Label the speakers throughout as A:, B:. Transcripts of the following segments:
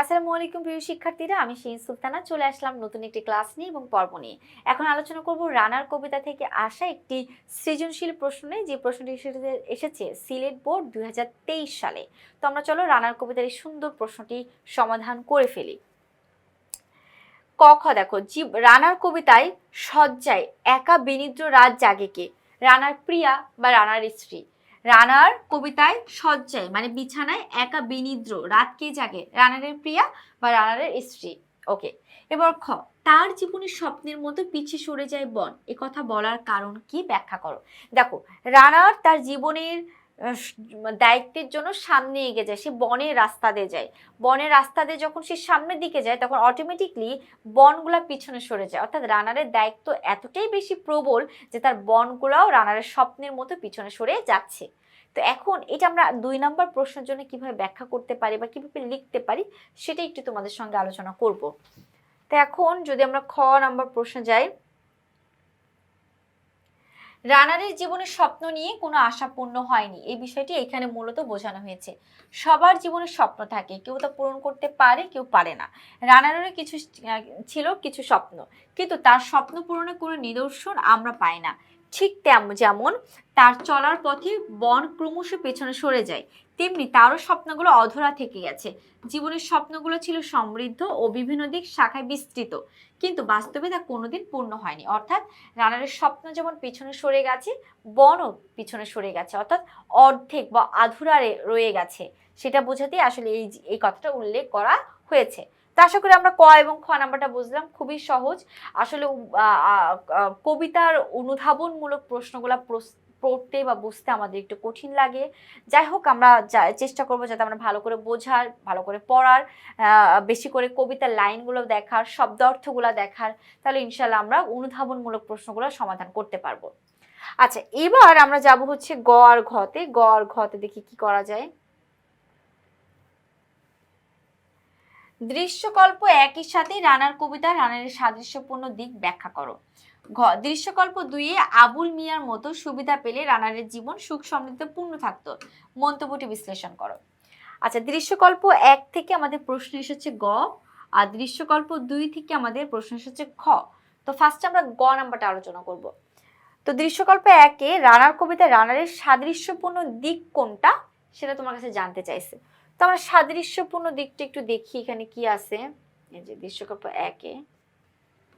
A: আসসালামু আলাইকুম প্রিয় শিক্ষার্থীরা, আমি শিরিন সুলতানা চলে আসলাম নতুন একটি ক্লাস নিয়ে এবং পর্ব নিয়ে। এখন আলোচনা করব রানার কবিতা থেকে আসা একটি সৃজনশীল প্রশ্ন নিয়ে, যে প্রশ্নটি এসেছে সিলেট বোর্ড 2023 সালে। তো আমরা চলো রানার কবিতার এই সুন্দর প্রশ্নটি সমাধান করে ফেলি। ক খ দেখো, রানার কবিতায় শয্যায় একা বিনিদ্র রাত জাগে কে? রানার প্রিয়া বা রানার স্ত্রী। রানার কবিতায় শয্যায় মানে বিছানায় একা বিনিদ্র রাত কে জাগে? রানারের প্রিয়া বা রানারের স্ত্রী। ওকে, এবার খ, তার জীবনের স্বপ্নের মতো পিছিয়ে সরে যায় বন, এ কথা বলার কারণ কি, ব্যাখ্যা করো। দেখো, রানার তার জীবনের দায়িত্বের জন্য সামনে এগিয়ে যায়, সে বনের রাস্তা দিয়ে যায়। বনের রাস্তা দিয়ে যখন সে সামনের দিকে যায় তখন অটোমেটিকলি বনগুলা পিছনে সরে যায়, অর্থাৎ রানারের দায়িত্ব এতটাই বেশি প্রবল যে তার বনগুলাও রানারের স্বপ্নের মতো পিছনে সরে যাচ্ছে। তো এখন এটা আমরা 2 নম্বর প্রশ্নের জন্য কিভাবে ব্যাখ্যা করতে পারি বা কিভাবে লিখতে পারি সেটা একটু তোমাদের সঙ্গে আলোচনা করব। তো এখন যদি আমরা খ নম্বর প্রশ্নে যাই, রানারের জীবনের স্বপ্ন নিয়ে কোনো আশা পূর্ণ হয়নি, এই বিষয়টি এখানে মূলত বোঝানো হয়েছে। সবার জীবনে স্বপ্ন থাকে, কেউ তা পূরণ করতে পারে, কেউ পারে না। রানারেরও কিছু ছিল কিছু স্বপ্ন, কিন্তু তার স্বপ্ন পূরণের কোনো নিদর্শন আমরা পাই না। ঠিক যেমন তার চলার পথে বন ক্রমশ পেছনে সরে যায়, তেমনি তারও স্বপ্নগুলো অধরা থেকে গেছে। জীবনের স্বপ্নগুলো ছিল সমৃদ্ধ ও বিভিন্ন দিক শাখায় বিস্তৃত, কিন্তু বাস্তবে তা কোনোদিন পূর্ণ হয়নি। অর্থাৎ রানারের স্বপ্ন যেমন পিছনে সরে গেছে, বনও পিছনে সরে গেছে, অর্থাৎ অর্ধেক বা আধুরা রয়ে গেছে। সেটা বোঝাতেই আসলে এই কথাটা উল্লেখ করা হয়েছে। তো আশা করি আমরা ক এবং খ নাম্বারটা বুঝলাম, খুবই সহজ। আসলে কবিতার অনুধাবনমূলক প্রশ্নগুলা পড়তে বা বুঝতে আমাদের একটু কঠিন লাগে। যাই হোক, আমরা চেষ্টা করবো যাতে আমরা ভালো করে বোঝার, ভালো করে পড়ার, বেশি করে কবিতার লাইনগুলো দেখার, শব্দ অর্থগুলো দেখার, তাহলে ইনশাল্লাহ আমরা অনুধাবনমূলক প্রশ্নগুলো সমাধান করতে পারবো। আচ্ছা, এবার আমরা যাব হচ্ছে গ আর ঘতে। গ আর ঘতে দেখি কি করা যায়। দৃশ্যকল্প একই সাথে রানার কবিতা রানারের সাদৃশ্যপূর্ণ দিক ব্যাখ্যা করো। ঘ, দৃশ্যকল্প 2-এ আবুল মিয়ার মতো সুবিধা পেলে রানারের জীবন সুখ সমৃদ্ধ পূর্ণ থাকতো, মন্তব্যটি বিশ্লেষণ করো। আচ্ছা, দৃশ্যকল্প 1 থেকে আমাদের প্রশ্ন এসেছে গ, আর দৃশ্যকল্প 2 থেকে আমাদের প্রশ্ন এসেছে খ। তো ফার্স্ট আমরা গ নাম্বারটা আলোচনা করব। তো দৃশ্যকল্প 1-এ রানার কবিতায় রানারের সাদৃশ্যপূর্ণ দিক কোনটা সেটা তোমার কাছে জানতে চাইছে। তো আমরা সাদৃশ্যপূর্ণ দিকটা একটু দেখি এখানে কি আছে। এই যে দৃশ্যকল্প 1-এ,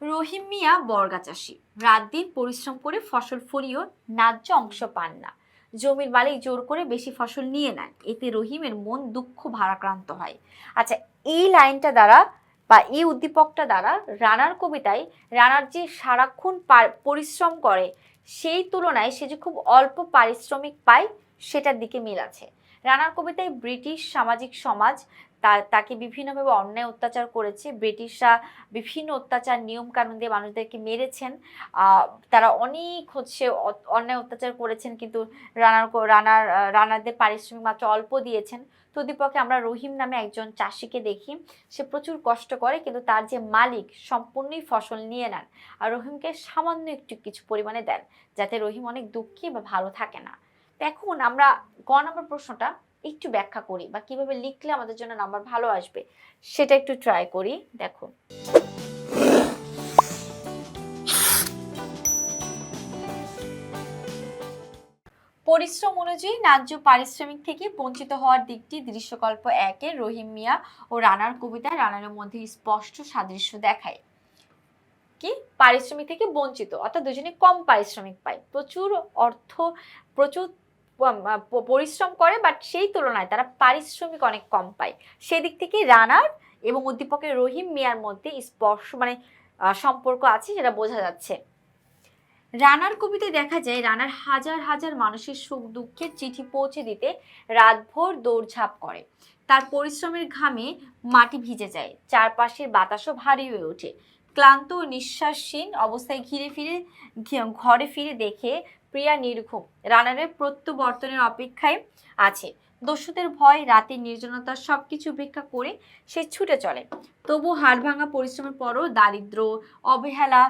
A: রহিম মিয়া বর্গা চাষি, রাত দিন পরিশ্রম করে ফসল ফলিয়েও ন্যায্য অংশ পান না। জমির মালিক জোর করে বেশি ফসল নিয়ে নেন, এতে রহিমের মন দুঃখ ভারাক্রান্ত হয়। আচ্ছা, এই লাইনটা দ্বারা বা এই উদ্দীপকটা দ্বারা রানার কবিতায় রানার যে সারাক্ষণ পরিশ্রম করে সেই তুলনায় সে যে খুব অল্প পারিশ্রমিক পায় সেটার দিকে মিল আছে। রানার কবিতায় ব্রিটিশ সামাজিক সমাজ তাকে বিভিন্নভাবে অন্যায় অত্যাচার করেছে। ব্রিটিশরা বিভিন্ন অত্যাচার নিয়ম কানুন দিয়ে মানুষদেরকে মেরেছেন। তারা অনেক অন্যায় অত্যাচার করেছেন, কিন্তু রানারদের পারিশ্রমিক মাত্র অল্প দিয়েছেন। তো উদ্দীপকে আমরা রহিম নামে একজন চাষিকে দেখি, সে প্রচুর কষ্ট করে, কিন্তু তার যে মালিক সম্পূর্ণই ফসল নিয়ে নেন আর রহিমকে সামান্য একটু কিছু পরিমাণে দেন, যাতে রহিম অনেক দুঃখী বা ভালো থাকে না। তো এখন আমরা গ নম্বর প্রশ্নটা একটু ব্যাখ্যা করি বা কিভাবে লিখলে আমাদের জন্য নাম্বার ভালো আসবে সেটা একটু ট্রাই করি। দেখো, পরিশ্রম অনুযায়ী ন্যায্য পারিশ্রমিক থেকে বঞ্চিত হওয়ার দিকটি দৃশ্যকল্প 1-এর রহিম মিয়া ও রানার কবিতায় রানারের মধ্যে স্পষ্ট সাদৃশ্য দেখায়। কি, পারিশ্রমিক থেকে বঞ্চিত, অর্থাৎ দুজনে কম পারিশ্রমিক পায়, প্রচুর অর্থ, প্রচুর পরিশ্রম করে, বাট সেই তুলনায় তারা পারিশ্রমিক অনেক কম পায়। সেদিক থেকে রানার এবং উদ্দীপকের রহিম মিয়ার মধ্যে স্পষ্ট সম্পর্ক আছে, সেটা বোঝা যাচ্ছে। রানার কবিতায় দেখা যায় রানার হাজার হাজার মানুষের সুখ দুঃখের চিঠি পৌঁছে দিতে রাতভর দৌড়ঝাঁপ করে। তার পরিশ্রমের ঘামে মাটি ভিজে যায়, চারপাশের বাতাসও ভারী হয়ে ওঠে। ক্লান্ত ও নিঃশ্বাসহীন অবস্থায় ঘরে ফিরে দেখে প্রিয়া নির্ঘুম, রানারের প্রত্যাবর্তনের অপেক্ষায় আছে। দস্যুদের ভয়, রাতের নির্জনতা সবকিছু উপেক্ষা করে সে ছুটে চলে। তবু হাড় ভাঙা পরিশ্রমের পরও দারিদ্র, অবহেলা,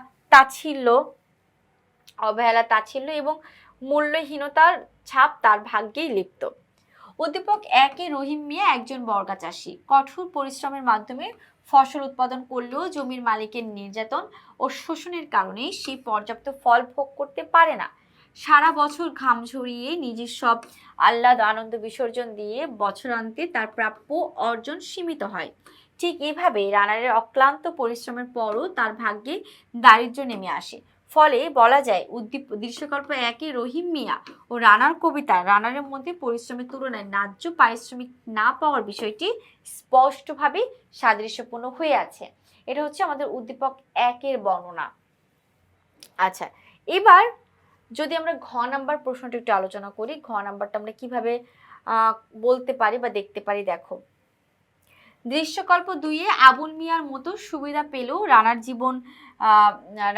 A: তাচ্ছিল্য এবং মূল্যহীনতার ছাপ তার ভাগ্যেই লিপ্ত। উদ্দীপক 1-এ রহিম মিয়া একজন বর্গা চাষী। কঠোর পরিশ্রমের মাধ্যমে ফসল উৎপাদন করলেও জমির মালিকের নির্যাতন ও শোষণের কারণে সে পর্যাপ্ত ফল ভোগ করতে পারে না। সারা বছর ঘাম ঝরিয়ে নিজের সব আহ্লাদ আনন্দ বিসর্জন দিয়ে বছরান্তে তার প্রাপ্য অর্জন সীমিত হয়। ঠিক এভাবে রানারের অক্লান্ত পরিশ্রমের পরও তার ভাগ্যে দারিদ্র্য নেমে আসে। ফলে বলা যায় দৃশ্যকল্প 1-এ রহিম মিয়া ও রানার কবিতায় রানারের মধ্যে পরিশ্রমের তুলনায় ন্যায্য পারিশ্রমিক না পাওয়ার বিষয়টি স্পষ্টভাবে সাদৃশ্যপূর্ণ হয়ে আছে। এটা হচ্ছে আমাদের উদ্দীপক 1-এর বর্ণনা। আচ্ছা, এবার যদি আমরা ঘ নাম্বার প্রশ্নটা একটু আলোচনা করি, ঘ নাম্বারটা আমরা কিভাবে বলতে পারি বা দেখতে পারি। দেখো, দৃশ্যকল্প 2-এ আবুল মিয়ার মতো সুবিধা পেলেও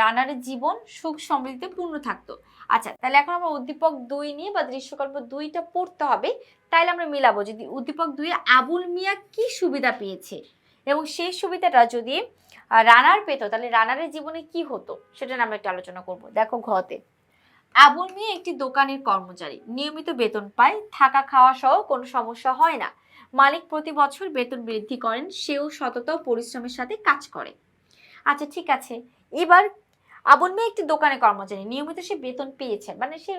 A: রানার জীবন সুখ সমৃদ্ধিতে পূর্ণ থাকতো। আচ্ছা, তাহলে এখন আমরা উদ্দীপক 2 নিয়ে বা দৃশ্যকল্প 2টা পড়তে হবে। তাইলে আমরা মিলাবো যদি উদ্দীপক 2-এ আবুল মিয়া কি সুবিধা পেয়েছে এবং সেই সুবিধাটা যদি রানার পেত তাহলে রানারের জীবনে কি হতো সেটা আমরা একটু আলোচনা করব। দেখো, ঘতে আবুল মিয়া একটি দোকানের কর্মচারী, নিয়মিত বেতন পায়, থাকা খাওয়া সহ কোনো সমস্যা হয় না। মালিক প্রতি বছর বেতন বৃদ্ধি করেন, সেও সততা ও পরিশ্রমের সাথে কাজ করে। আচ্ছা, ঠিক আছে। এবার আবুল মিয়া একটি দোকানে কর্মচারী, নিয়মিত সে বেতন পেয়েছে, মানে সে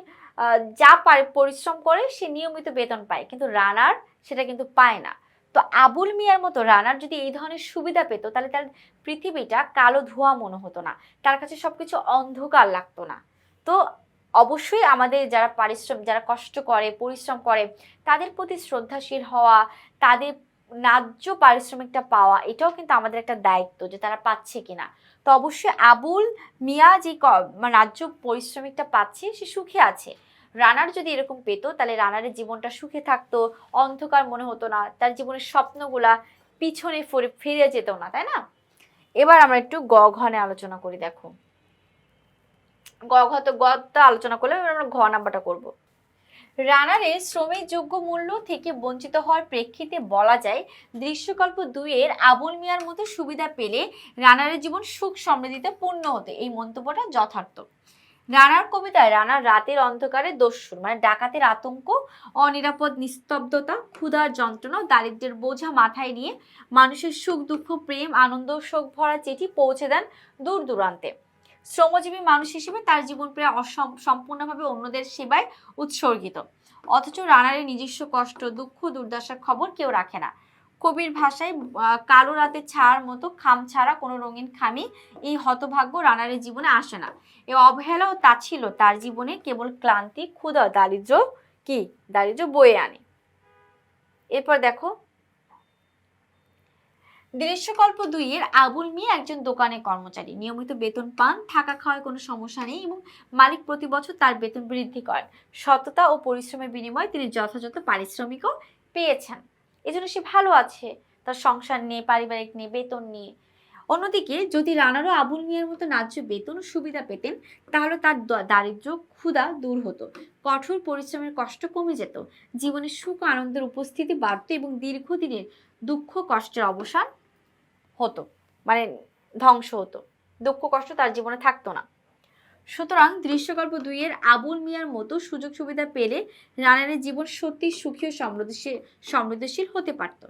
A: যা পারে পরিশ্রম করে সে নিয়মিত বেতন পায়, কিন্তু রানার সেটা কিন্তু পায় না। তো আবুল মিয়ার মতো রানার যদি এই ধরনের সুবিধা পেত তাহলে তার পৃথিবীটা কালো ধোঁয়া মনে হতো না, তার কাছে সবকিছু অন্ধকার লাগতো না। তো অবশ্যই আমাদের যারা কষ্ট করে পরিশ্রম করে তাদের প্রতি শ্রদ্ধাশীল হওয়া, তাদের ন্যায্য পারিশ্রমিকটা পাওয়া, এটাও কিন্তু আমাদের একটা দায়িত্ব যে তারা পাচ্ছে কিনা। তো অবশ্যই আবুল মিয়া যে ন্যায্য পরিশ্রমিকটা পাচ্ছে সে সুখে আছে। রানার যদি এরকম পেতো তাহলে রানারের জীবনটা সুখে থাকতো, অন্ধকার মনে হতো না, তার জীবনের স্বপ্নগুলা পিছনে ফিরে যেত না, তাই না? এবার আমরা একটু ঘনে আলোচনা করি। দেখো, গটা আলোচনা করলে আমরা ঘ নাম্বারটা করব। রানারের শ্রমের যোগ্য মূল্য থেকে বঞ্চিত হওয়ার প্রেক্ষিতে বলা যায় দৃশ্যকল্প 2-এর আবুল মিয়ার মতো সুবিধা পেলে রানারের জীবন সুখ সমৃদ্ধিতে পূর্ণ হতো। এই মন্তব্যটা যথার্থ। রানার কবিতায় রানার রাতের অন্ধকারে দস্যুর মানে ডাকাতের আতঙ্ক, অনিরাপদ নিস্তব্ধতা, ক্ষুধার যন্ত্রণা, দারিদ্র্যের বোঝা মাথায় নিয়ে মানুষের সুখ দুঃখ প্রেম আনন্দ শোক ভরা চিঠি পৌঁছে দেন দূর দূরান্তে। শ্রমজীবী মানুষ হিসেবে তার জীবন প্রায় সম্পূর্ণভাবে অন্যদের সেবায় উৎসর্গিত। অথচ রানারের নিজস্ব কষ্ট দুঃখ দুর্দশার খবর কেউ রাখে না। কবির ভাষায় কালো রাতে ছায়ার মতো খাম ছাড়া কোনো রঙিন খামি এই হতভাগ্য রানারের জীবনে আসে না। এই অবহেলা ও তাচ্ছিল্য তার জীবনে কেবল ক্লান্তি ক্ষুধা দারিদ্র্য বয়ে আনে। এরপর দেখো, দৃশ্যকল্প 2-এর আবুল মিয়া একজন দোকানে কর্মচারী, নিয়মিত বেতন পান, থাকা খাওয়ায় কোনো সমস্যা নেই এবং মালিক প্রতি বছর তার বেতন বৃদ্ধি করেন। সততা ও পরিশ্রমের বিনিময়ে তিনি যথাযথ পারিশ্রমিকও পেয়েছেন, এজন্য সে ভালো আছে, তার সংসার নিয়ে পারিবারিক নিয়ে বেতন নিয়ে। অন্যদিকে যদি রানারও আবুল মিয়ার মতো ন্যায্য বেতন ও সুবিধা পেতেন তাহলে তার দারিদ্র্য ক্ষুধা দূর হতো, কঠোর পরিশ্রমের কষ্ট কমে যেত, জীবনে সুখ আনন্দের উপস্থিতি বাড়ত এবং দীর্ঘদিনের দুঃখ কষ্টের অবসান হতো, মানে ধ্বংস হতো, দুঃখ কষ্ট তার জীবনে থাকতো না। সুতরাং দৃশ্যকল্প 2-এর আবুল মিয়ার মতো সুযোগ সুবিধা পেলে রানারের জীবন সত্যি সুখী ও সমৃদ্ধশীল হতে পারত।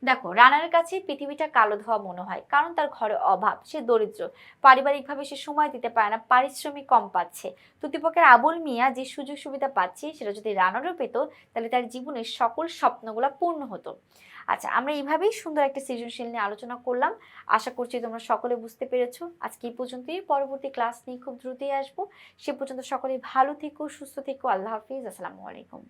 A: দেখো, রানারের কাছে পৃথিবীটা কালো ধোয়া মনে হয়, কারণ তার ঘরে অভাব, সে দরিদ্র, পারিবারিকভাবে সে সময় দিতে পারে না, পারিশ্রমিক কম পাচ্ছে। প্রতিপক্ষের আবুল মিয়া যে সুযোগ সুবিধা পাচ্ছে সেটা যদি রানারও পেত তাহলে তার জীবনের সকল স্বপ্নগুলো পূর্ণ হতো। আচ্ছা, আমরা এইভাবেই সুন্দর একটা সৃজনশীল নিয়ে আলোচনা করলাম। আশা করছি তোমরা সকলে বুঝতে পেরেছো। আজকে এই পর্যন্তই, পরবর্তী ক্লাস নিয়ে খুব দ্রুতই আসবো। সে পর্যন্ত সকলে ভালো থেকো, সুস্থ থেকো। আল্লাহ হাফিজ, আসসালামু আলাইকুম।